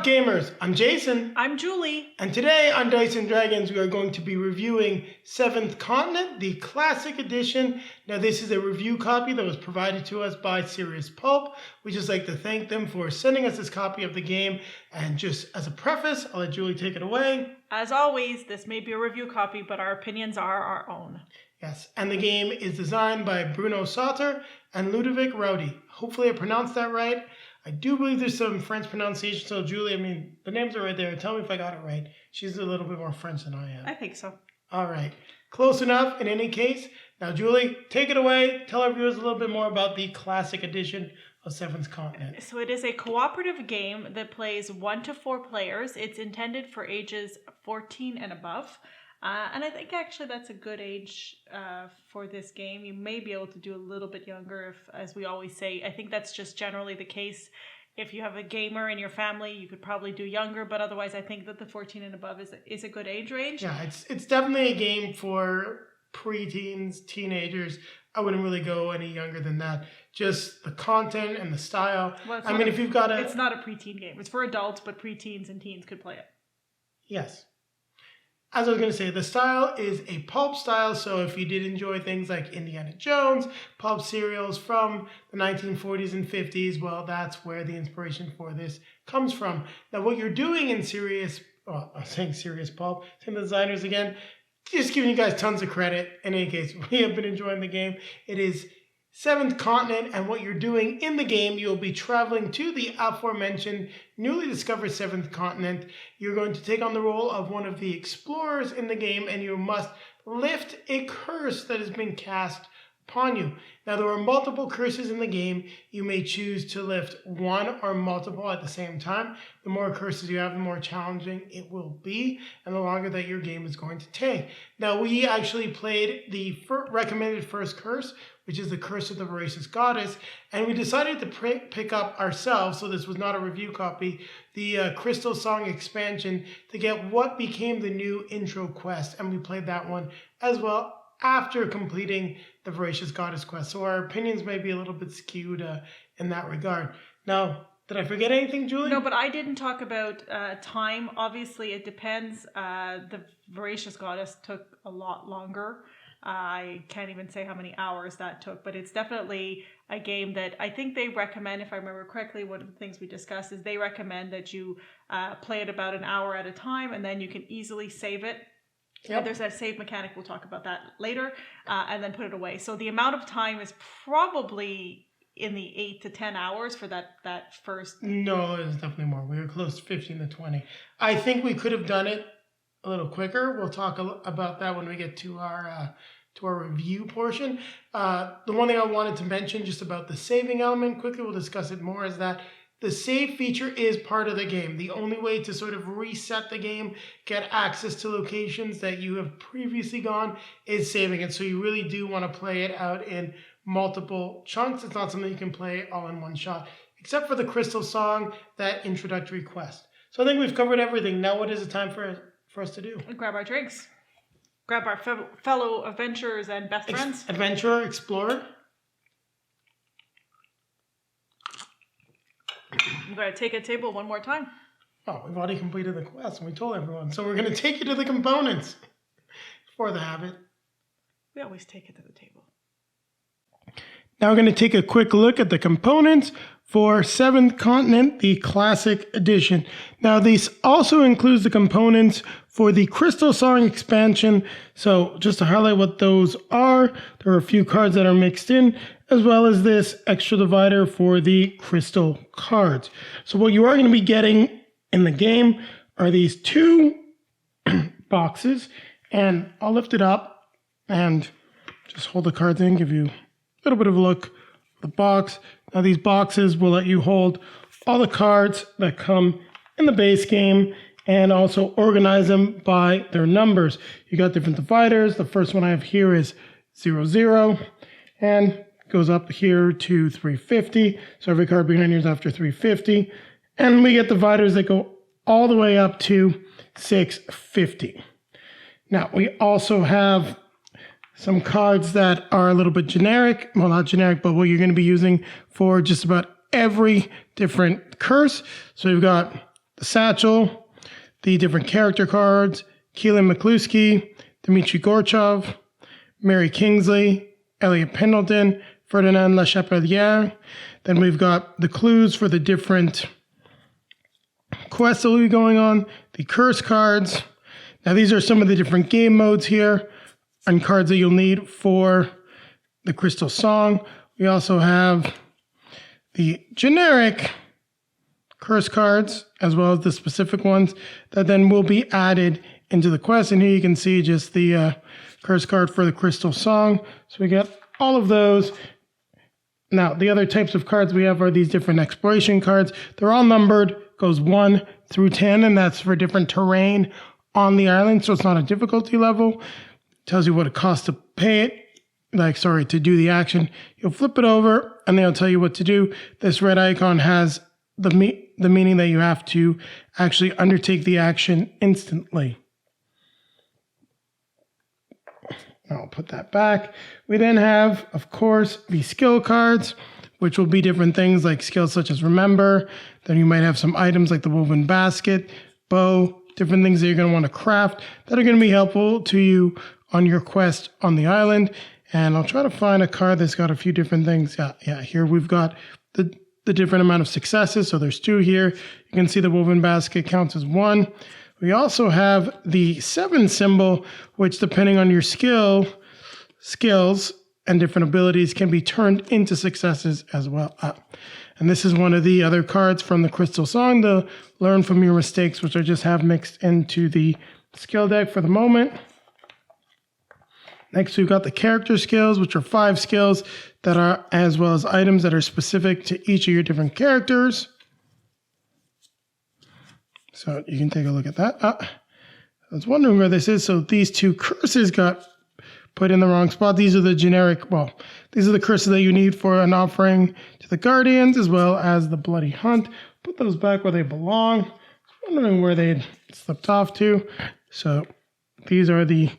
up, gamers? I'm Jason. I'm Julie. And today on Dice and Dragons, we are going to be reviewing 7th Continent, the Classic Edition. Now, this is a review copy that was provided to us by Serious Poulp. We'd just like to thank them for sending us this copy of the game. And just as a preface, I'll let Julie take it away. As always, this may be a review copy, but our opinions are our own. Yes, and the game is designed by Bruno, Sautter and Ludovic, Roudy. Hopefully I pronounced that right. I do believe there's some French pronunciation, so Julie, I mean, the names are right there. Tell me if I got it right. She's a little bit more French than I am. I think so. All right. Close enough in any case. Now, Julie, take it away. Tell our viewers a little bit more about the Classic Edition of 7th Continent. So it is a cooperative game that plays 1 to 4 players. It's intended for ages 14 and above. And I think actually that's a good age for this game. You may be able to do a little bit younger, if, as we always say. I think that's just generally the case. If you have a gamer in your family, you could probably do younger, but otherwise I think that the 14 and above is a good age range. Yeah, it's definitely a game for preteens, teenagers. I wouldn't really go any younger than that. Just the content and the style. Well, I mean, if you've got It's not a preteen game. It's for adults, but preteens and teens could play it. Yes. As I was going to say, the style is a pulp style, so if you did enjoy things like Indiana Jones, pulp serials from the 1940s and 50s, well, that's where the inspiration for this comes from. Now, what you're doing in Serious Poulp, saying the designers again, just giving you guys tons of credit. In any case, we have been enjoying the game. It is 7th Continent, and what you're doing in the game, you'll be traveling to the aforementioned newly discovered 7th Continent. You're going to take on the role of one of the explorers in the game, and you must lift a curse that has been cast upon you. Now, there are multiple curses in the game. You may choose to lift one or multiple at the same time. The more curses you have, the more challenging it will be, and the longer that your game is going to take. Now, we actually played the recommended first curse, which is the Curse of the Voracious Goddess, and we decided to pick up ourselves, so this was not a review copy, the Crystal Song expansion to get what became the new intro quest, and we played that one as well after completing the Voracious Goddess quest. So our opinions may be a little bit skewed in that regard. Now, did I forget anything, Julie? No, but I didn't talk about time. Obviously, it depends. The Voracious Goddess took a lot longer. I can't even say how many hours that took, but it's definitely a game that I think they recommend, if I remember correctly, one of the things we discussed is they recommend that you play it about an hour at a time, and then you can easily save it. Yep. There's that save mechanic, we'll talk about that later, and then put it away. So the amount of time is probably in the 8 to 10 hours for that first. No, it's definitely more. We were close to 15 to 20. I think we could have done it a little quicker. We'll talk about that when we get to our review portion. The one thing I wanted to mention just about the saving element quickly, we'll discuss it more, is that the save feature is part of the game. The only way to sort of reset the game, get access to locations that you have previously gone, is saving it. So you really do want to play it out in multiple chunks. It's not something you can play all in one shot, except for the Crystal Song, that introductory quest. So I think we've covered everything. Now what is it time for us to do? Grab our drinks. Grab our fellow adventurers and best friends. Adventurer, explorer. I'm going to take a table one more time. Oh, we've already completed the quest and we told everyone. So we're going to take you to the components for the habit. We always take it to the table. Now we're going to take a quick look at the components for 7th Continent, the Classic Edition. Now this also includes the components for the Crystal Song expansion. So just to highlight what those are, there are a few cards that are mixed in, as well as this extra divider for the crystal cards. So what you are going to be getting in the game are these 2 boxes, and I'll lift it up and just hold the cards in, give you a little bit of a look at the box. Now these boxes will let you hold all the cards that come in the base game and also organize them by their numbers. You got different dividers. The first one I have here is 00 and goes up here to 350. So every card behind here is after 350. And we get dividers that go all the way up to 650. Now we also have some cards that are a little bit generic. Well, not generic, but what you're going to be using for just about every different curse. So you've got the satchel, the different character cards, Keelan McCluskey, Dmitry Gorchov, Mary Kingsley, Elliot Pendleton, Ferdinand Lachapeliere. Then we've got the clues for the different quests that will be going on, the curse cards. Now these are some of the different game modes here and cards that you'll need for the Crystal Song. We also have the generic curse cards as well as the specific ones that then will be added into the quest. And here you can see just the curse card for the Crystal Song. So we get all of those. Now, the other types of cards we have are these different exploration cards. They're all numbered, goes 1 through 10, and that's for different terrain on the island. So it's not a difficulty level. Tells you what it costs to pay it, to do the action. You'll flip it over, and they'll tell you what to do. This red icon has the meaning that you have to actually undertake the action instantly. I'll put that back. We then have, of course, the skill cards, which will be different things like skills such as remember. Then you might have some items like the woven basket, bow, different things that you're going to want to craft that are going to be helpful to you on your quest on the island. And I'll try to find a card that's got a few different things. Yeah, here we've got the different amount of successes. So there's 2 here. You can see the woven basket counts as 1. We also have the 7 symbol, which depending on your skills and different abilities can be turned into successes as well. And this is one of the other cards from the Crystal Song, the learn from your mistakes, which I just have mixed into the skill deck for the moment. Next, we've got the character skills, which are 5 skills that are, as well as items that are specific to each of your different characters. So you can take a look at that. I was wondering where this is. So these 2 curses got put in the wrong spot. These are the generic, these are the curses that you need for an offering to the Guardians, as well as the Bloody Hunt. Put those back where they belong. I was wondering where they slipped off to. So these are the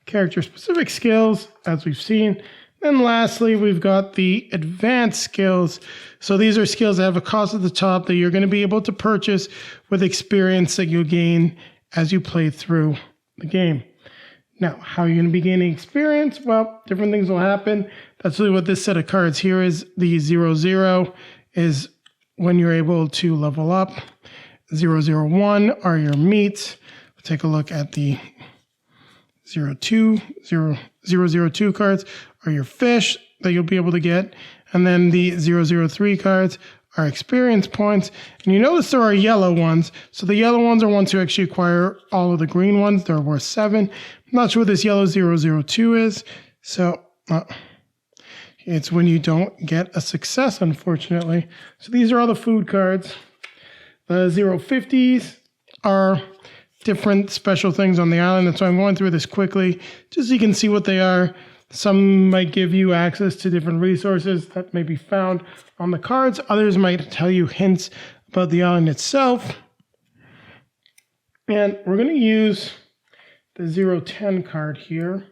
character-specific skills, as we've seen. Then lastly, we've got the advanced skills. So these are skills that have a cost at the top that you're going to be able to purchase with experience that you'll gain as you play through the game. Now, how are you going to be gaining experience? Well, different things will happen. That's really what this set of cards here is. The 0-0 is when you're able to level up. 0-0-1 are your meats. We'll take a look at the 0-2 cards are your fish that you'll be able to get. And then the 0-0-3 cards are experience points. And you notice there are yellow ones. So the yellow ones are ones who actually acquire all of the green ones. They're worth 7. I'm not sure what this yellow 0-0-2 is. So it's when you don't get a success, unfortunately. So these are all the food cards. The 0-50s are different special things on the island. And so I'm going through this quickly just so you can see what they are. Some might give you access to different resources that may be found on the cards. Others might tell you hints about the island itself. And we're going to use the 0-10 card here.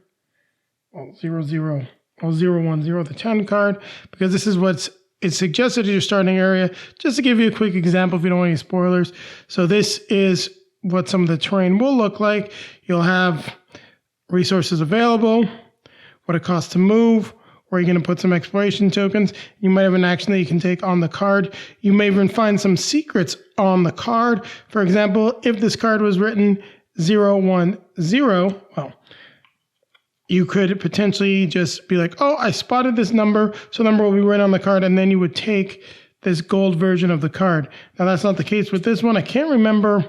0-1-0, the 10 card, because this is what's suggested as your starting area. Just to give you a quick example if you don't want any spoilers. So this is what some of the terrain will look like. You'll have resources available, what it costs to move, where you're going to put some exploration tokens. You might have an action that you can take on the card. You may even find some secrets on the card. For example, if this card was written 0-1-0, well, you could potentially just be like, oh, I spotted this number, so the number will be right on the card, and then you would take this gold version of the card. Now, that's not the case with this one. I can't remember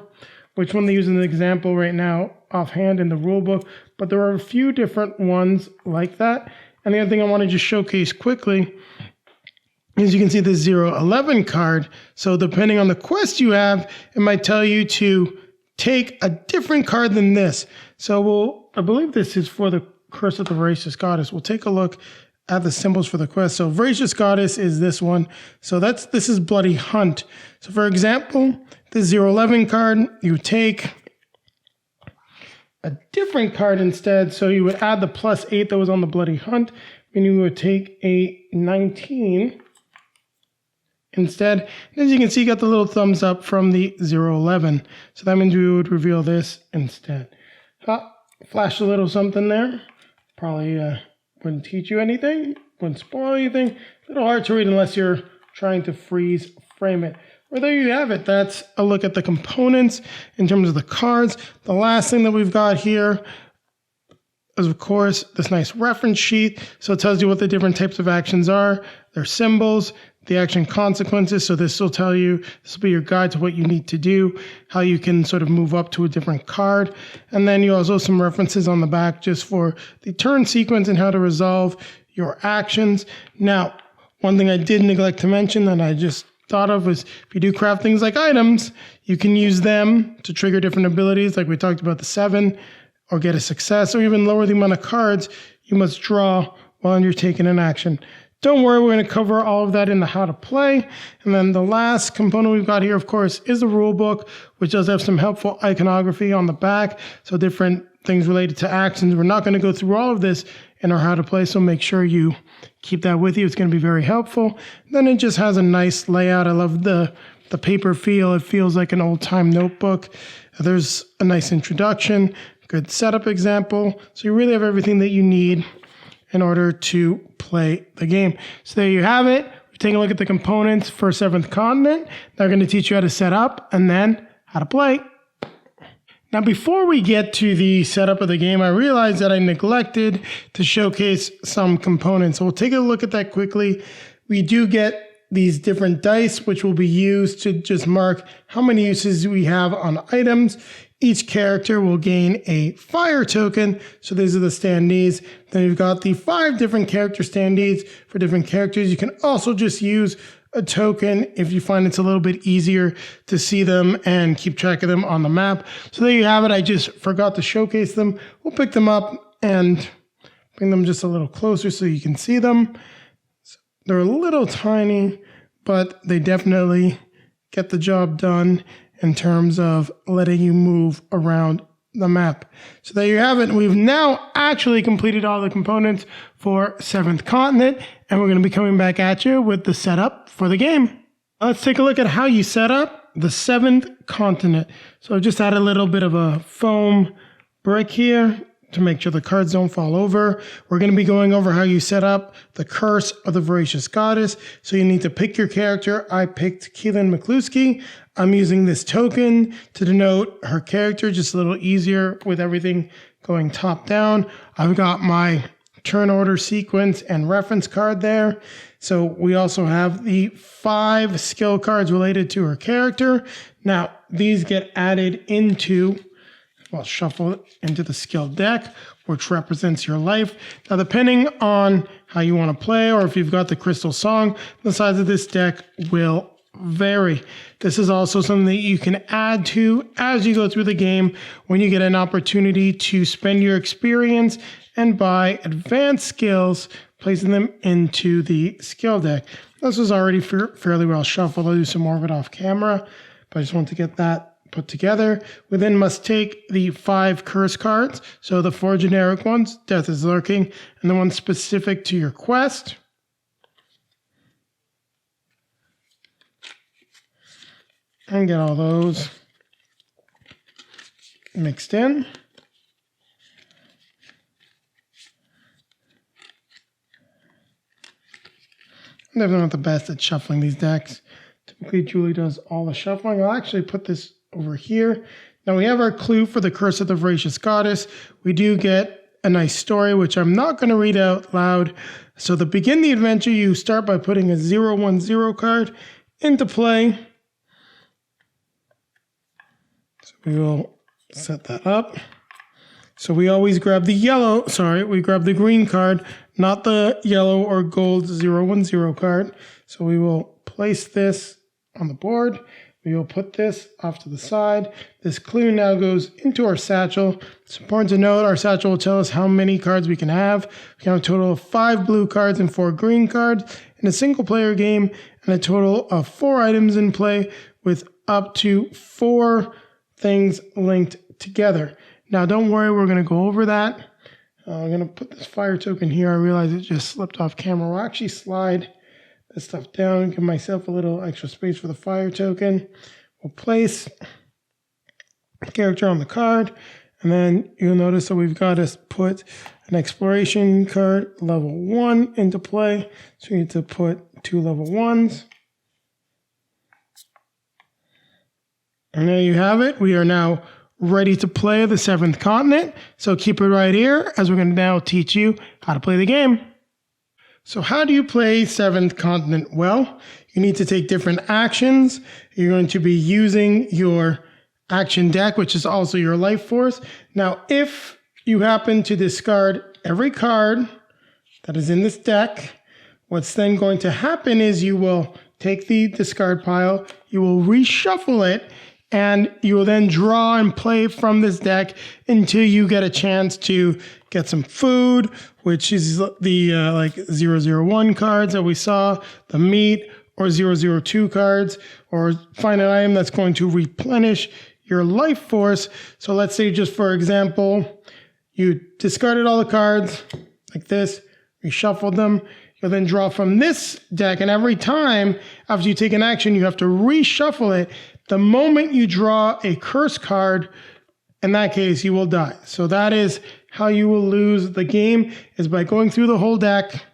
which one they use in the example right now offhand in the rule book, but there are a few different ones like that. And the other thing I want to just showcase quickly is you can see the 0-11 card. So depending on the quest you have, it might tell you to take a different card than this. So I believe this is for the Curse of the Voracious Goddess. We'll take a look at the symbols for the quest. So Voracious Goddess is this one. So this is Bloody Hunt. So for example, the 0-11 card, you take a different card instead. So you would add the +8 that was on the Bloody Hunt, and you would take a 19 instead. And as you can see, you got the little thumbs up from the 011. So that means we would reveal this instead. Flash a little something there. Probably wouldn't teach you anything, wouldn't spoil anything. A little hard to read unless you're trying to freeze frame it. Well, there you have it. That's a look at the components in terms of the cards. The last thing that we've got here is, of course, this nice reference sheet. So it tells you what the different types of actions are, their symbols, the action consequences. So this will tell you, this will be your guide to what you need to do, how you can sort of move up to a different card. And then you also have some references on the back just for the turn sequence and how to resolve your actions. Now, one thing I did neglect to mention that I just thought of was if you do craft things like items, you can use them to trigger different abilities, like we talked about the 7, or get a success, or even lower the amount of cards you must draw while you're taking an action. Don't worry, we're going to cover all of that in the how to play. And then the last component we've got here, of course, is the rule book, which does have some helpful iconography on the back. So different things related to actions. We're not going to go through all of this in our how to play, so make sure you keep that with you. It's going to be very helpful. Then it just has a nice layout. I love the paper feel. It feels like an old-time notebook. There's a nice introduction, good setup example. So you really have everything that you need in order to play the game. So there you have it. We've taken a look at the components for 7th Continent. They're going to teach you how to set up and then how to play. Now, before we get to the setup of the game, I realized that I neglected to showcase some components. So we'll take a look at that quickly. We do get these different dice, which will be used to just mark how many uses we have on items. Each character will gain a fire token. So these are the standees. Then you've got the 5 different character standees for different characters. You can also just use a token if you find it's a little bit easier to see them and keep track of them on the map. So there you have it. I just forgot to showcase them. We'll pick them up and bring them just a little closer so you can see them. They're a little tiny, but they definitely get the job done in terms of letting you move around the map. So there you have it. We've now actually completed all the components for 7th Continent, and we're going to be coming back at you with the setup for the game. Let's take a look at how you set up the 7th Continent. So I've just added a little bit of a foam brick here to make sure the cards don't fall over. We're going to be going over how you set up the Curse of the Voracious Goddess. So you need to pick your character. I picked Keelan McCluskey. I'm using this token to denote her character, just a little easier with everything going top down. I've got my turn order sequence and reference card there. So we also have the 5 skill cards related to her character. Now, these get added into, well, shuffle into the skill deck, which represents your life. Now, depending on how you want to play, or if you've got the Crystal Song, the size of this deck will vary. This is also something that you can add to as you go through the game when you get an opportunity to spend your experience and buy advanced skills, placing them into the skill deck. This was already fairly well shuffled. I'll do some more of it off camera, but I just want to get that put together. We then must take the 5 curse cards, so the 4 generic ones, Death is Lurking, and the one specific to your quest. And get all those mixed in. I'm definitely not the best at shuffling these decks. Typically, Julie does all the shuffling. I'll actually put this over here. Now we have our clue for the Curse of the Voracious Goddess. We do get a nice story, which I'm not going to read out loud. So to begin the adventure, you start by putting a 010 card into play. We will set that up. So we always grab we grab the green card, not the yellow or gold 010 card. So we will place this on the board. We will put this off to the side. This clue now goes into our satchel. It's important to note our satchel will tell us how many cards we can have. We can have a total of 5 blue cards and 4 green cards in a single player game, and a total of 4 items in play with up to 4 things linked together. Now, don't worry, we're going to go over that. I'm going to put this fire token here. I realize it just slipped off camera. We'll actually slide this stuff down, give myself a little extra space for the fire token. We'll place a character on the card, and then you'll notice that we've got to put an exploration card level 1 into play. So we need to put 2 level 1s. And there you have it. We are now ready to play the 7th continent. So keep it right here as we're going to now teach you how to play the game. So how do you play 7th continent? Well, you need to take different actions. You're going to be using your action deck, which is also your life force. Now, if you happen to discard every card that is in this deck, what's then going to happen is you will take the discard pile, you will reshuffle it, and you will then draw and play from this deck until you get a chance to get some food, which is the like 001 cards that we saw, the meat, or 002 cards, or find an item that's going to replenish your life force. So let's say, just for example, you discarded all the cards like this, reshuffled them. You'll then draw from this deck, and every time after you take an action, you have to reshuffle it. The moment you draw a curse card, in that case, you will die. So that is how you will lose the game, is by going through the whole deck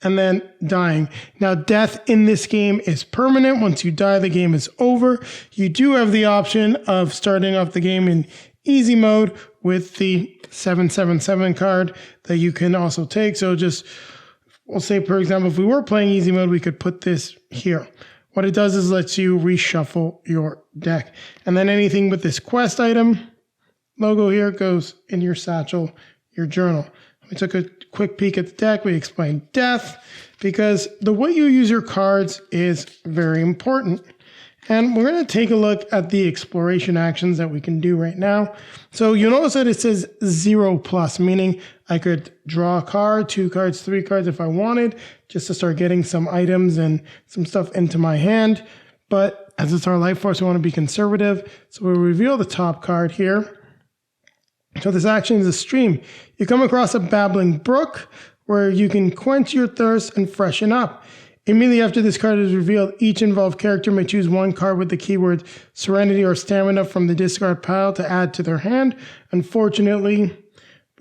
and then dying. Now, death in this game is permanent. Once you die, the game is over. You do have the option of starting off the game in easy mode with the 777 card that you can also take. So just, we'll say, for example, if we were playing easy mode, we could put this here. What it does is lets you reshuffle your deck. And then anything with this quest item logo here goes in your satchel, your journal. We took a quick peek at the deck. We explained death, because the way you use your cards is very important. And we're going to take a look at the exploration actions that we can do right now. So you'll notice that it says 0+, meaning I could draw a card, 2 cards, 3 cards if I wanted, just to start getting some items and some stuff into my hand. But as it's our life force, we want to be conservative. So we'll reveal the top card here. So this action is a stream. You come across a babbling brook where you can quench your thirst and freshen up. Immediately after this card is revealed, each involved character may choose one card with the keyword Serenity or Stamina from the discard pile to add to their hand. Unfortunately,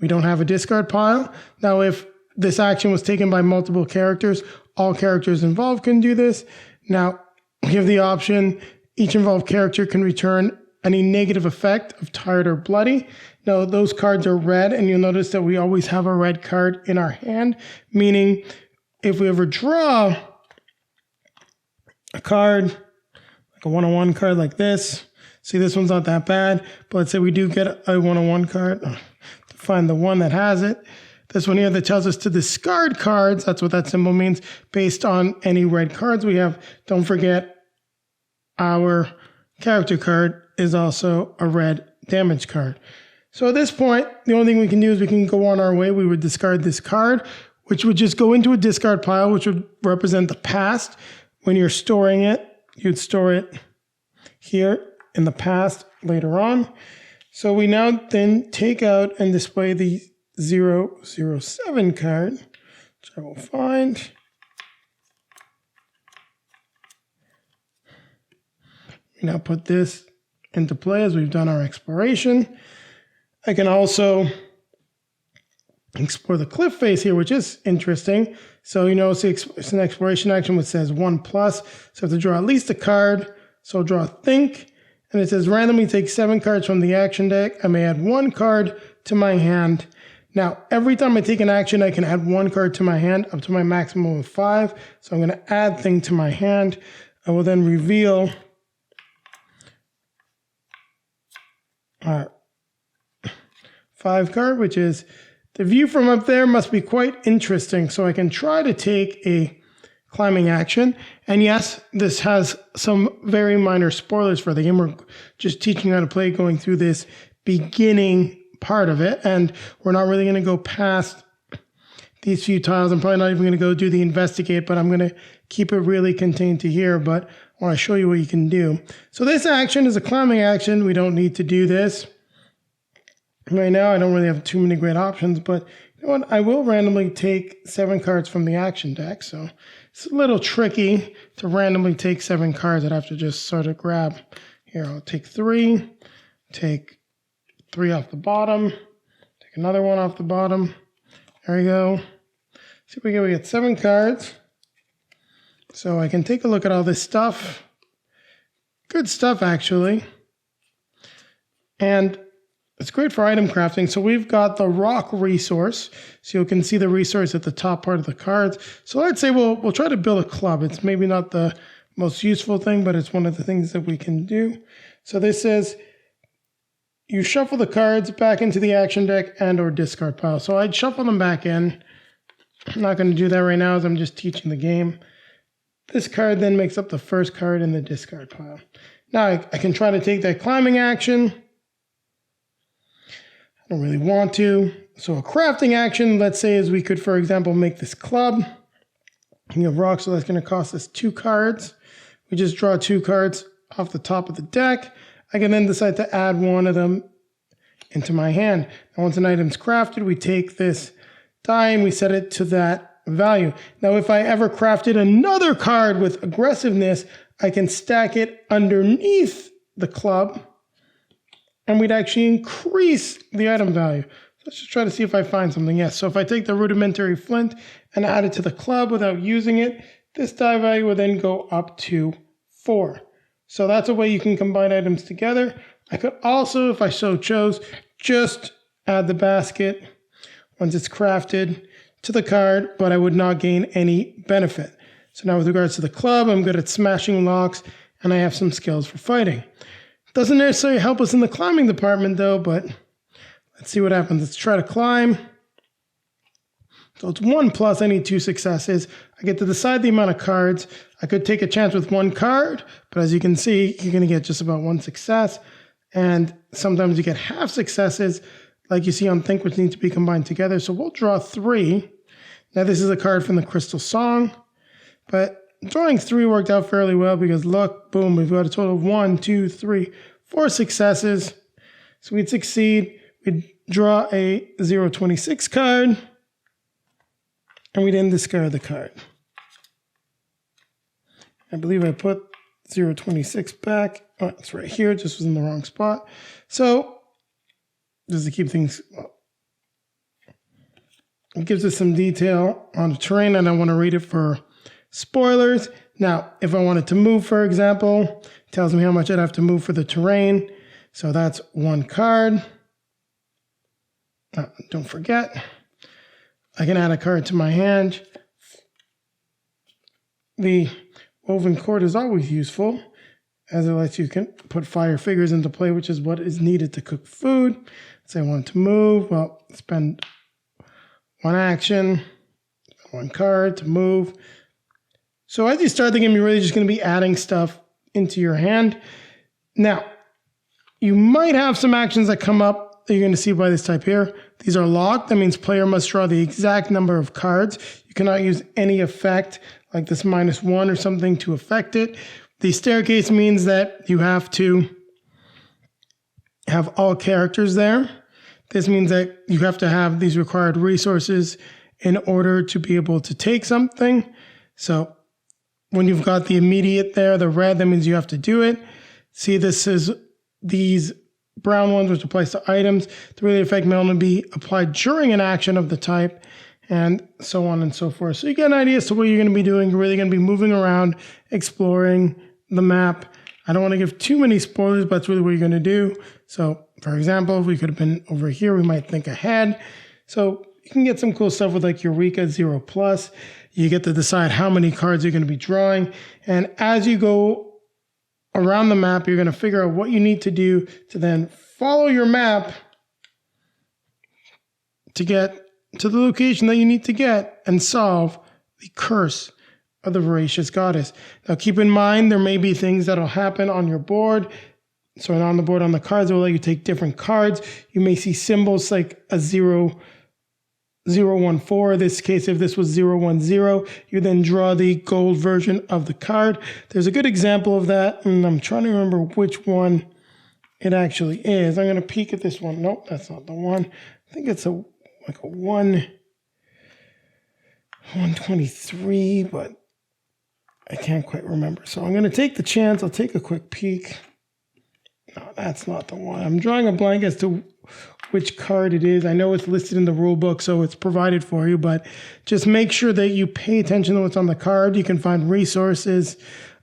we don't have a discard pile. Now, if this action was taken by multiple characters, all characters involved can do this. Now, we have the option, each involved character can return any negative effect of tired or bloody. Now, those cards are red, and you'll notice that we always have a red card in our hand, meaning if we ever draw a card, like a 101 card like this, see, this one's not that bad, but let's say we do get a 101 card, to find the one that has it. This one here that tells us to discard cards, that's what that symbol means, based on any red cards we have. Don't forget, our character card is also a red damage card. So at this point, the only thing we can do is we can go on our way. We would discard this card, which would just go into a discard pile, which would represent the past. When you're storing it, you'd store it here in the past later on. So we now then take out and display the 007 card, which I will find. We now put this into play as we've done our exploration. I can also explore the cliff face here, which is interesting. So, you know, it's an exploration action which says 1+. So I have to draw at least a card. So I'll draw Think. And it says randomly take 7 cards from the action deck. I may add 1 card to my hand. Now, every time I take an action, I can add 1 card to my hand up to my maximum of 5. So I'm going to add Think to my hand. I will then reveal our 5 card, which is the view from up there must be quite interesting. So I can try to take a climbing action. And yes, this has some very minor spoilers for the game. We're just teaching you how to play, going through this beginning part of it. And we're not really going to go past these few tiles. I'm probably not even going to go do the investigate, but I'm going to keep it really contained to here. But I want to show you what you can do. So this action is a climbing action. We don't need to do this. Right now, I don't really have too many great options, but You know what? I will randomly take 7 cards from the action deck, so it's a little tricky to randomly take 7 cards. I'd have to just sort of grab. Here, I'll take 3, take 3 off the bottom, take another one off the bottom. There we go. See if we get 7 cards. So I can take a look at all this stuff. Good stuff, actually. And it's great for item crafting. So we've got the rock resource. So you can see the resource at the top part of the cards. So I'd say we'll try to build a club. It's maybe not the most useful thing, but it's one of the things that we can do. So this says you shuffle the cards back into the action deck and or discard pile. So I'd shuffle them back in. I'm not going to do that right now as I'm just teaching the game. This card then makes up the first card in the discard pile. Now I can try to take that climbing action. I don't really want to. So a crafting action, let's say, is we could, for example, make this club. King of Rocks, so that's going to cost us 2 cards. We just draw 2 cards off the top of the deck. I can then decide to add one of them into my hand. Now, once an item's crafted, we take this die and we set it to that value. Now, if I ever crafted another card with aggressiveness, I can stack it underneath the club, and we'd actually increase the item value. Let's just try to see if I find something. Yes, so if I take the rudimentary flint and add it to the club without using it, this die value will then go up to 4. So that's a way you can combine items together. I could also, if I so chose, just add the basket once it's crafted to the card, but I would not gain any benefit. So now with regards to the club, I'm good at smashing locks, and I have some skills for fighting. Doesn't necessarily help us in the climbing department though, but let's see what happens. Let's try to climb. So it's 1 plus, I need 2 successes. I get to decide the amount of cards. I could take a chance with 1 card, but as you can see, you're going to get just about 1 success. And sometimes you get half successes, like you see on Think, which need to be combined together. So we'll draw 3. Now this is a card from the Crystal Song, but drawing 3 worked out fairly well because look, boom, we've got a total of 1, 2, 3, 4 successes. So we'd succeed. We'd draw a 026 card, and we then discard the card. I believe I put 026 back. Oh, it's right here, it just was in the wrong spot. So just to keep things, well, it gives us some detail on the terrain. I don't want to read it for spoilers. Now, if I wanted to move, for example, it tells me how much I'd have to move for the terrain. So that's 1 card. Don't forget, I can add a card to my hand. The woven cord is always useful, as it lets you put fire figures into play, which is what is needed to cook food. Say I want to move, well, spend 1 action, 1 card to move. So as you start the game, you're really just going to be adding stuff into your hand. Now, you might have some actions that come up that you're going to see by this type here. These are locked. That means player must draw the exact number of cards. You cannot use any effect like this -1 or something to affect it. The staircase means that you have to have all characters there. This means that you have to have these required resources in order to be able to take something. So when you've got the immediate there, the red, that means you have to do it. See, this is these brown ones, which applies to items. The really effect may only be applied during an action of the type, and so on and so forth. So you get an idea as to what you're going to be doing. You're really going to be moving around, exploring the map. I don't want to give too many spoilers, but that's really what you're going to do. So, for example, if we could have been over here, we might think ahead. So you can get some cool stuff with like Eureka 0+. You get to decide how many cards you're going to be drawing. And as you go around the map, you're going to figure out what you need to do to then follow your map to get to the location that you need to get and solve the curse of the voracious goddess. Now keep in mind, there may be things that'll happen on your board. So on the board on the cards, it will let you take different cards. You may see symbols like a 014. In this case, if this was 010, you then draw the gold version of the card. There's a good example of that, and I'm trying to remember which one it actually is. I'm going to peek at this one. Nope, that's not the one. I think it's a like a 123, but I can't quite remember. So I'm going to take the chance. I'll take a quick peek. No, that's not the one. I'm drawing a blank as to which card it is. I know it's listed in the rule book, so it's provided for you, but just make sure that you pay attention to what's on the card. You can find resources,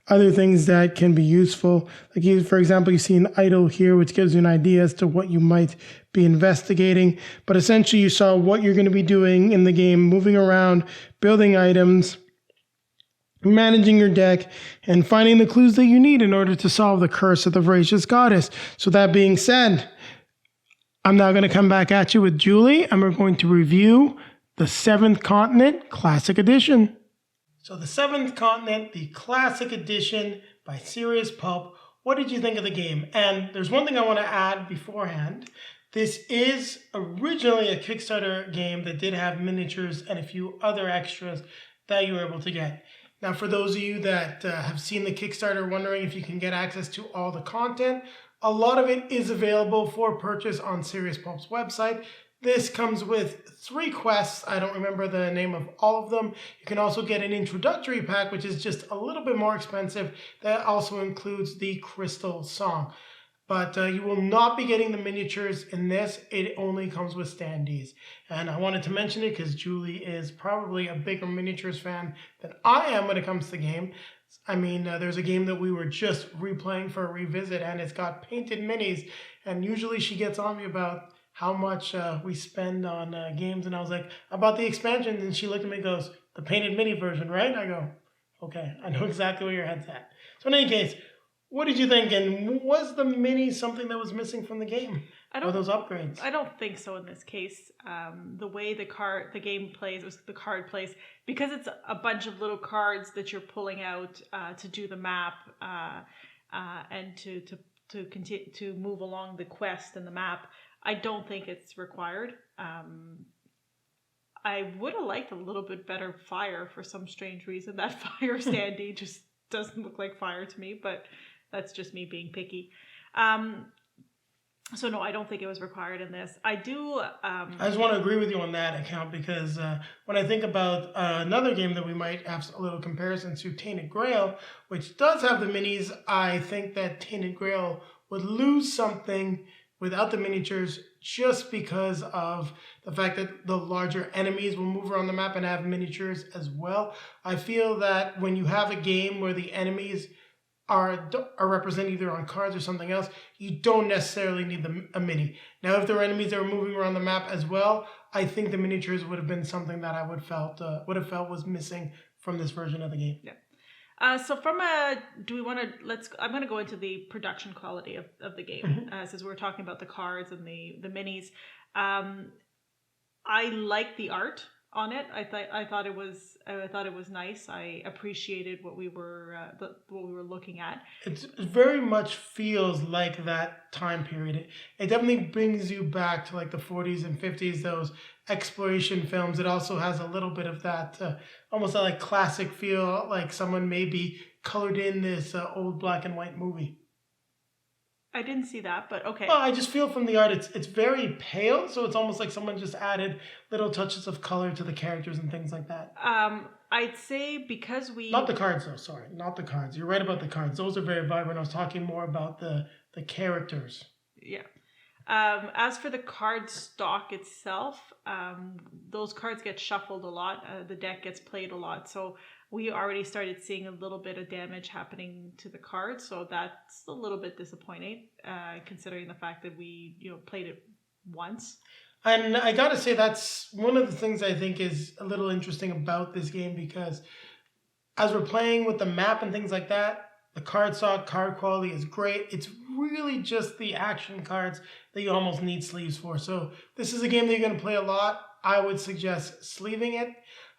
other things that can be useful. Like for example, you see an idol here, which gives you an idea as to what you might be investigating. But essentially, you saw what you're going to be doing in the game, moving around, building items, managing your deck, and finding the clues that you need in order to solve the curse of the voracious goddess. So that being said, I'm now going to come back at you with Julie, and we're going to review the Seventh Continent Classic Edition. So the Seventh Continent, the Classic Edition by Serious Poulp. What did you think of the game? And there's one thing I want to add beforehand. This is originally a Kickstarter game that did have miniatures and a few other extras that you were able to get. Now, for those of you that have seen the Kickstarter wondering if you can get access to all the content, a lot of it is available for purchase on Serious Poulp's website. This comes with 3 quests. I don't remember the name of all of them. You can also get an introductory pack, which is just a little bit more expensive. That also includes the Crystal Song. But you will not be getting the miniatures in this. It only comes with standees. And I wanted to mention it because Julie is probably a bigger miniatures fan than I am when it comes to the game. I mean, there's a game that we were just replaying for a revisit, and it's got painted minis. And usually she gets on me about how much we spend on games. And I was like, about the expansions. And she looked at me and goes, the painted mini version, right? I go, okay, I know exactly where your head's at. So in any case, what did you think? And was the mini something that was missing from the game? Or those upgrades? I don't think so in this case. The way the game plays, the card plays, because it's a bunch of little cards that you're pulling out to do the map and to continue to move along the quest and the map. I don't think it's required. I would have liked a little bit better fire for some strange reason. That fire standee just doesn't look like fire to me, but that's just me being picky. So no, I don't think it was required in this. I do. I just want to agree with you on that account because when I think about another game that we might have a little comparison to, Tainted Grail, which does have the minis, I think that Tainted Grail would lose something without the miniatures just because of the fact that the larger enemies will move around the map and have miniatures as well. I feel that when you have a game where the enemies are represented either on cards or something else, you don't necessarily need a mini. Now, if there are enemies that are moving around the map as well, I think the miniatures would have been something that I would have felt was missing from this version of the game. Yeah. So from I'm going to go into the production quality of the game, since we're talking about the cards and the minis. I like the art on it. I thought it was nice. I appreciated what we were looking at. It very much feels like that time period. It definitely brings you back to like the 40s and 50s, those exploration films. It also has a little bit of that almost like classic feel, like someone maybe colored in this old black and white movie. I didn't see that, but okay. Well, I just feel from the art, it's very pale, so it's almost like someone just added little touches of color to the characters and things like that. I'd say because Not the cards, though. Sorry, not the cards. You're right about the cards. Those are very vibrant. I was talking more about the characters. Yeah. As for the card stock itself, those cards get shuffled a lot. The deck gets played a lot, so we already started seeing a little bit of damage happening to the cards. So that's a little bit disappointing, considering the fact that we played it once. And I gotta say, that's one of the things I think is a little interesting about this game, because as we're playing with the map and things like that, the card stock, card quality is great. It's really just the action cards that you almost need sleeves for. So this is a game that you're going to play a lot. I would suggest sleeving it.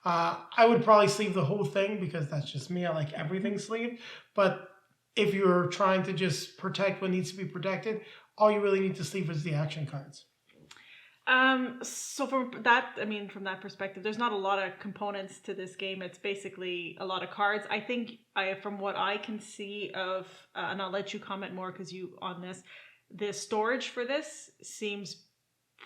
I would probably sleeve the whole thing because that's just me. I like everything sleeved. But if you're trying to just protect what needs to be protected, all you really need to sleeve is the action cards. So from that perspective, there's not a lot of components to this game. It's basically a lot of cards. I think from what I can see of, and I'll let you comment more because you on this, the storage for this seems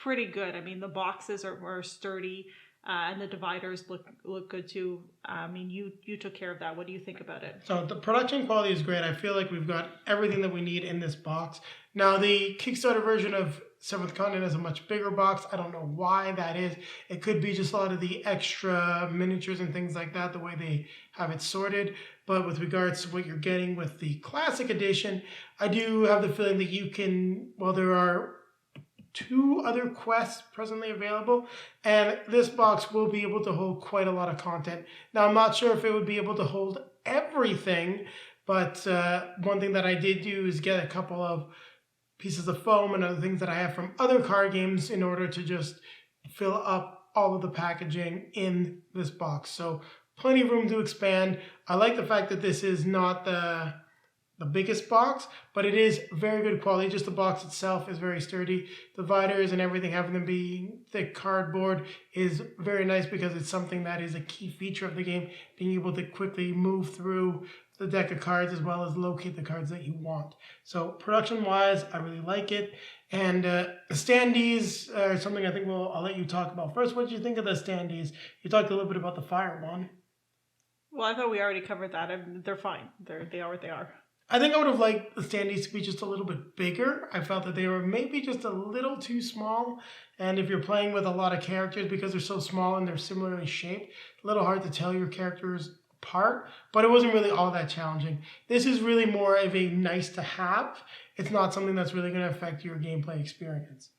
pretty good. I mean, the boxes are sturdy, and the dividers look good too. I mean, you took care of that. What do you think about it? So the production quality is great. I feel like we've got everything that we need in this box. Now the Kickstarter version of Seventh Continent is a much bigger box. I don't know why that is. It could be just a lot of the extra miniatures and things like that, the way they have it sorted. But with regards to what you're getting with the Classic Edition, I do have the feeling that you can, well, there are 2 other quests presently available, and this box will be able to hold quite a lot of content. Now, I'm not sure if it would be able to hold everything, but one thing that I did do is get a couple of pieces of foam and other things that I have from other card games in order to just fill up all of the packaging in this box. So plenty of room to expand. I like the fact that this is not the biggest box, but it is very good quality. Just the box itself is very sturdy. Dividers and everything, having them be thick cardboard, is very nice because it's something that is a key feature of the game, being able to quickly move through the deck of cards as well as locate the cards that you want. So production wise, I really like it. And the standees are something I think I'll let you talk about first. What did you think of the standees? You talked a little bit about the fire one. Well, I thought we already covered that. They're fine. They are what they are. I think I would have liked the standees to be just a little bit bigger. I felt that they were maybe just a little too small. And if you're playing with a lot of characters, because they're so small and they're similarly shaped, a little hard to tell your characters apart. But it wasn't really all that challenging. This is really more of a nice to have. It's not something that's really going to affect your gameplay experience.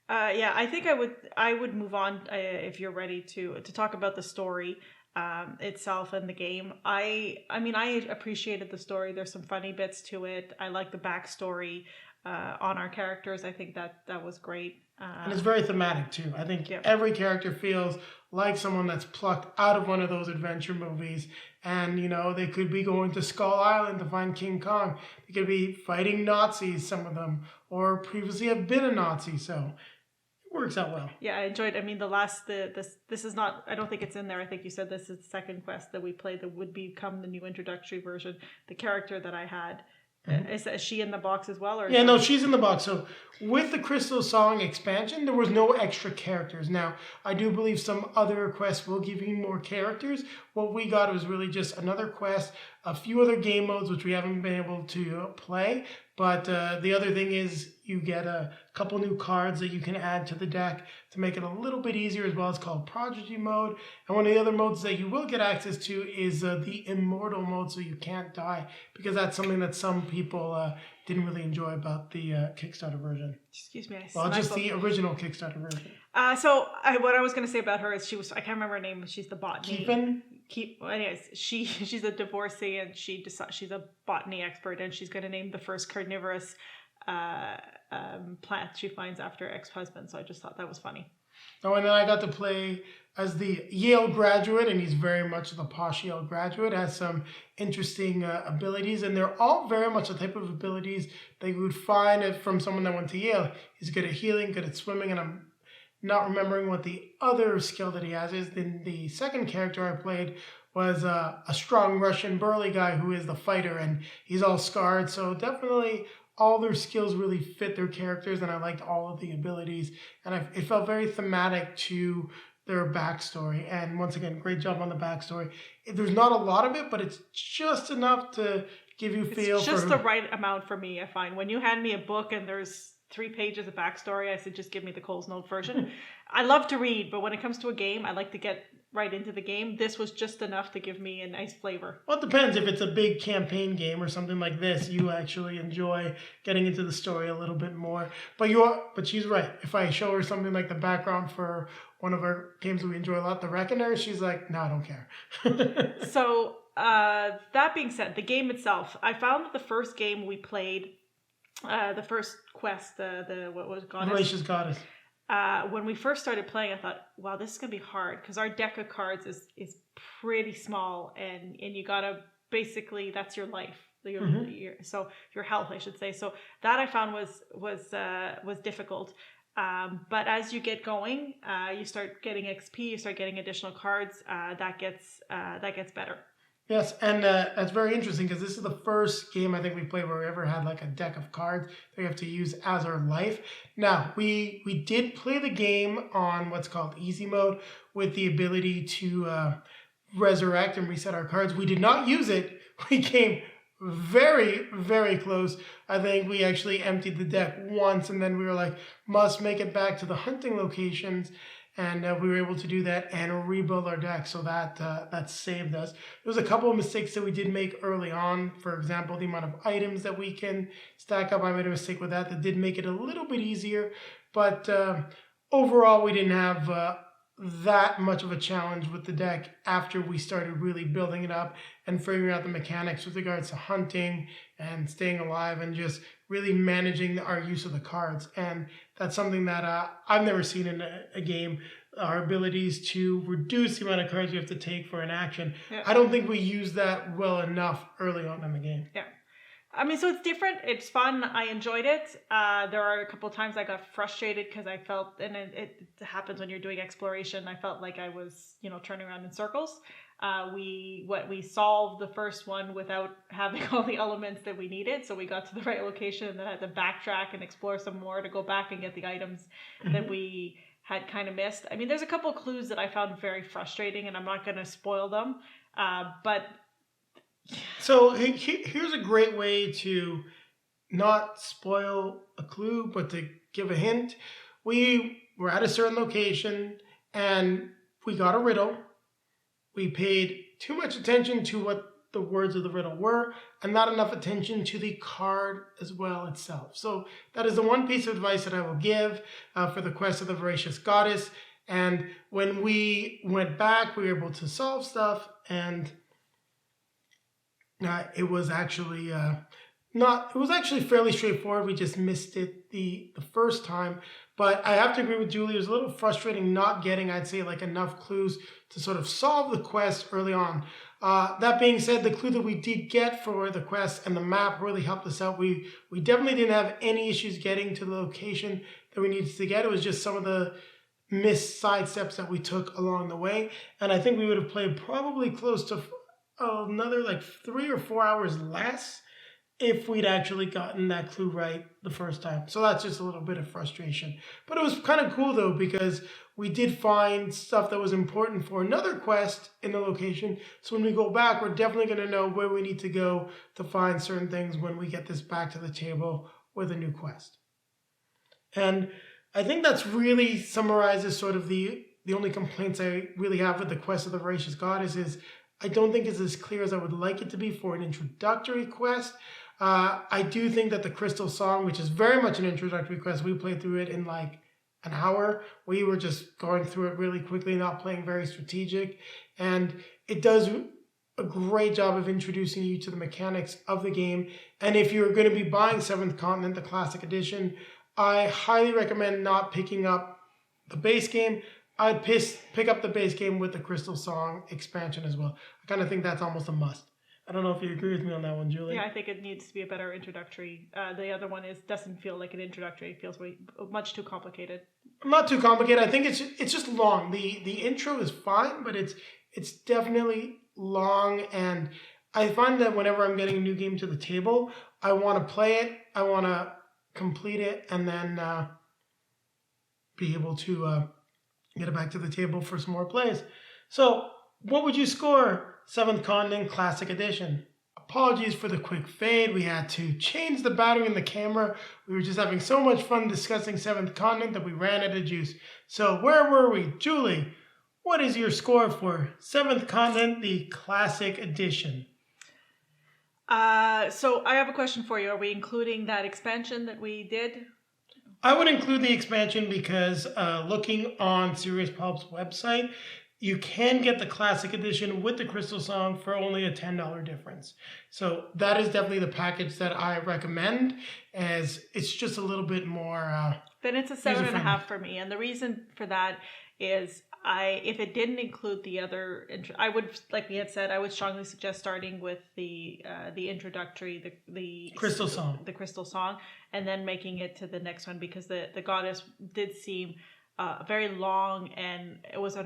Yeah, I think I would move on if you're ready to talk about the story itself and the game. I mean, I appreciated the story. There's some funny bits to it. I like the backstory on our characters. I think that was great. And it's very thematic too. I think every character feels like someone that's plucked out of one of those adventure movies. And, you know, they could be going to Skull Island to find King Kong. They could be fighting Nazis, some of them, or previously have been a Nazi. So it works out well. Yeah, I enjoyed it. I mean, this is not, I don't think it's in there. I think you said this is the second quest that we played that would become the new introductory version. The character that I had, is she in the box as well? Or yeah, no, she's in the box. So with the Crystal Song expansion, there was no extra characters. Now, I do believe some other quests will give you more characters. What we got was really just another quest, a few other game modes, which we haven't been able to play. But the other thing is you get a couple new cards that you can add to the deck to make it a little bit easier as well. It's called Prodigy mode. And one of the other modes that you will get access to is the Immortal mode, so you can't die, because that's something that some people didn't really enjoy about the Kickstarter version. Excuse me. Well, just the original Kickstarter version. What I was going to say about her is I can't remember her name, but she's the botany. Anyways, she's a divorcee and she's a botany expert, and she's going to name the first carnivorous plant she finds after her ex-husband. So I just thought that was funny. Oh, and then I got to play as the Yale graduate, and he's very much the posh Yale graduate, has some interesting abilities, and they're all very much the type of abilities that you would find from someone that went to Yale. He's good at healing, good at swimming, and I'm not remembering what the other skill that he has is. Then the second character I played was a strong Russian burly guy who is the fighter, and he's all scarred, so definitely all their skills really fit their characters, and I liked all of the abilities, and it felt very thematic to their backstory. And once again, great job on the backstory. There's not a lot of it, but it's just enough to give you feel. It's just the right amount for me, I find. When you hand me a book and there's 3 pages of backstory, I said just give me the Coles Note version. I love to read, but when it comes to a game, I like to get right into the game. This was just enough to give me a nice flavor. Well, it depends. If it's a big campaign game or something like this, you actually enjoy getting into the story a little bit more. But she's right. If I show her something like the background for one of our games that we enjoy a lot, The Reckoner, she's like, no, I don't care. So that being said, the game itself, I found that the first game we played, the first quest, what was Goddess? Gracious Goddess. When we first started playing, I thought, wow, this is going to be hard because our deck of cards is pretty small, and you got to basically, that's your life. So your health, I should say. So that I found was difficult. But as you get going, you start getting XP, you start getting additional cards. That gets better. Yes, and that's very interesting because this is the first game I think we played where we ever had like a deck of cards that we have to use as our life. Now, we did play the game on what's called easy mode with the ability to resurrect and reset our cards. We did not use it. We came very, very close. I think we actually emptied the deck once and then we were like, must make it back to the hunting locations. And we were able to do that and rebuild our deck, so that saved us. There was a couple of mistakes that we did make early on. For example, the amount of items that we can stack up. I made a mistake with that did make it a little bit easier. But overall, we didn't have that much of a challenge with the deck after we started really building it up and figuring out the mechanics with regards to hunting and staying alive and just really managing our use of the cards. And that's something that I've never seen in a game, our abilities to reduce the amount of cards you have to take for an action. Yeah. I don't think we used that well enough early on in the game. Yeah. I mean, so it's different. It's fun. I enjoyed it. There are a couple of times I got frustrated because I felt, and it happens when you're doing exploration, I felt like I was, turning around in circles. We solved the first one without having all the elements that we needed. So we got to the right location and then had to backtrack and explore some more to go back and get the items that we had kind of missed. I mean, there's a couple of clues that I found very frustrating and I'm not going to spoil them. But so here's a great way to not spoil a clue, but to give a hint. We were at a certain location and we got a riddle. We paid too much attention to what the words of the riddle were and not enough attention to the card as well itself. So that is the one piece of advice that I will give for the quest of the Voracious Goddess. And when we went back, we were able to solve stuff, and it was actually fairly straightforward. We just missed it the first time. But I have to agree with Julie. It was a little frustrating not getting, I'd say, like enough clues to sort of solve the quest early on. That being said, the clue that we did get for the quest and the map really helped us out. We definitely didn't have any issues getting to the location that we needed to get. It was just some of the missed side steps that we took along the way. And I think we would have played probably close to another like 3 or 4 hours less if we'd actually gotten that clue right the first time. So that's just a little bit of frustration. But it was kind of cool though, because we did find stuff that was important for another quest in the location. So when we go back, we're definitely going to know where we need to go to find certain things when we get this back to the table with a new quest. And I think that's really summarizes sort of the only complaints I really have with the quest of the Voracious Goddess is I don't think it's as clear as I would like it to be for an introductory quest. I do think that the Crystal Song, which is very much an introductory quest, we played through it in like an hour. We were just going through it really quickly, not playing very strategic. And it does a great job of introducing you to the mechanics of the game. And if you're going to be buying Seventh Continent, the Classic Edition, I highly recommend not picking up the base game. I'd pick up the base game with the Crystal Song expansion as well. I kind of think that's almost a must. I don't know if you agree with me on that one, Julie. Yeah, I think it needs to be a better introductory. The other one doesn't feel like an introductory. It feels much too complicated. Not too complicated. I think it's just long. The intro is fine, but it's definitely long. And I find that whenever I'm getting a new game to the table, I want to play it. I want to complete it, and then be able to get it back to the table for some more plays. So, what would you score 7th Continent Classic Edition? Apologies for the quick fade. We had to change the battery in the camera. We were just having so much fun discussing 7th Continent that we ran out of juice. So where were we? Julie, what is your score for 7th Continent, the Classic Edition? So I have a question for you. Are we including that expansion that we did? I would include the expansion because looking on Serious Poulp's website, you can get the Classic Edition with the Crystal Song for only a $10 difference. So that is definitely the package that I recommend, as it's just a little bit more then it's a 7.5 for me. And the reason for that is if it didn't include the other, I would, like we had said, I would strongly suggest starting with the introductory, the Crystal Song, and then making it to the next one, because the Goddess did seem very long, and it was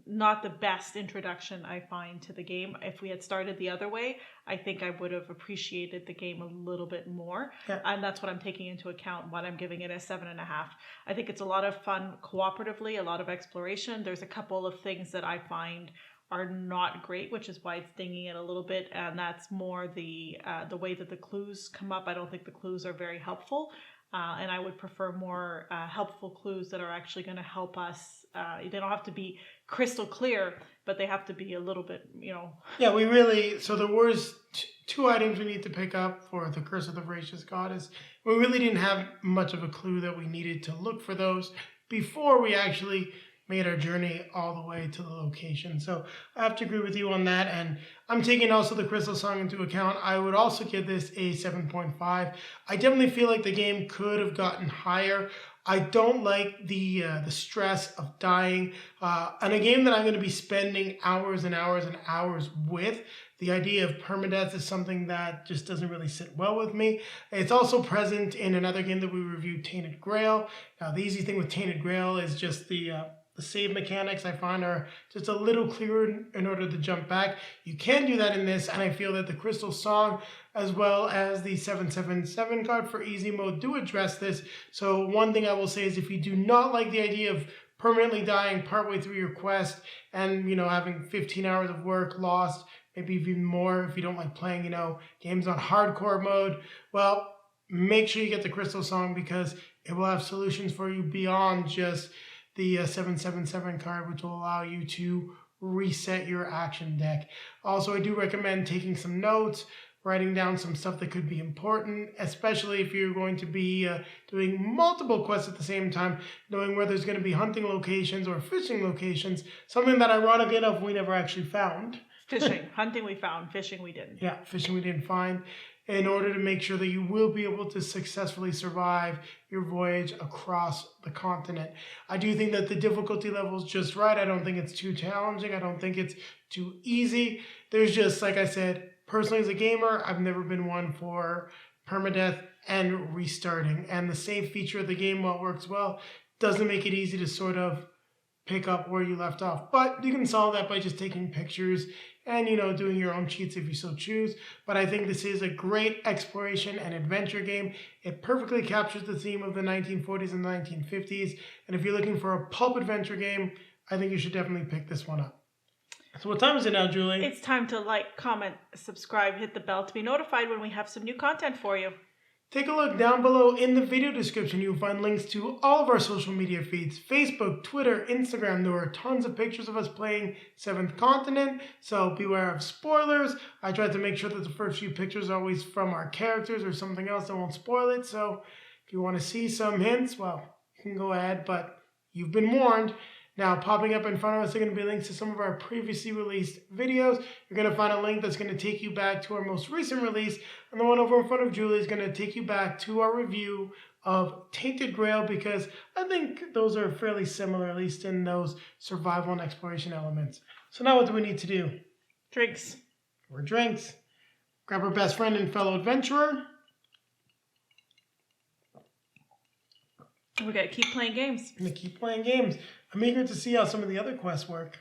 not the best introduction, I find, to the game. If we had started the other way, I think I would have appreciated the game a little bit more. Yeah. And that's what I'm taking into account when I'm giving it a 7.5. I think it's a lot of fun cooperatively, a lot of exploration. There's a couple of things that I find are not great, which is why it's dinging it a little bit, and that's more the way that the clues come up. I don't think the clues are very helpful. And I would prefer more helpful clues that are actually going to help us. They don't have to be crystal clear, but they have to be a little bit, Yeah, so there was two items we need to pick up for the Curse of the Voracious Goddess. We really didn't have much of a clue that we needed to look for those before we actually made our journey all the way to the location. So I have to agree with you on that. And I'm taking also the Crystal Song into account. I would also give this a 7.5. I definitely feel like the game could have gotten higher. I don't like the stress of dying. On a game that I'm going to be spending hours and hours and hours with, the idea of permadeath is something that just doesn't really sit well with me. It's also present in another game that we reviewed, Tainted Grail. Now, the easy thing with Tainted Grail is just the save mechanics I find are just a little clearer in order to jump back. You can do that in this, and I feel that the Crystal Song as well as the 777 card for easy mode do address this. So one thing I will say is if you do not like the idea of permanently dying partway through your quest and, having 15 hours of work lost, maybe even more if you don't like playing, games on hardcore mode, well, make sure you get the Crystal Song because it will have solutions for you beyond just the 777 card, which will allow you to reset your action deck. Also, I do recommend taking some notes, writing down some stuff that could be important, especially if you're going to be doing multiple quests at the same time, knowing where there's going to be hunting locations or fishing locations, something that ironically enough we never actually found. Fishing. Hunting we found, fishing we didn't. Yeah, fishing we didn't find, in order to make sure that you will be able to successfully survive your voyage across the continent. I do think that the difficulty level is just right. I don't think it's too challenging. I don't think it's too easy. There's just, like I said, personally as a gamer, I've never been one for permadeath and restarting. And the save feature of the game, while it works well, doesn't make it easy to sort of pick up where you left off. But you can solve that by just taking pictures and, doing your own cheats if you so choose. But I think this is a great exploration and adventure game. It perfectly captures the theme of the 1940s and 1950s. And if you're looking for a pulp adventure game, I think you should definitely pick this one up. So what time is it now, Julie? It's time to like, comment, subscribe, hit the bell to be notified when we have some new content for you. Take a look down below in the video description. You'll find links to all of our social media feeds, Facebook, Twitter, Instagram. There are tons of pictures of us playing 7th Continent, so beware of spoilers. I tried to make sure that the first few pictures are always from our characters or something else that won't spoil it. So if you want to see some hints, well, you can go ahead, but you've been warned. Now, popping up in front of us are going to be links to some of our previously released videos. You're going to find a link that's going to take you back to our most recent release, and the one over in front of Julie is going to take you back to our review of Tainted Grail, because I think those are fairly similar, at least in those survival and exploration elements. So now what do we need to do? Drinks. Or drinks. Grab our best friend and fellow adventurer. We gotta keep playing games. I'm going to keep playing games. I'm eager to see how some of the other quests work.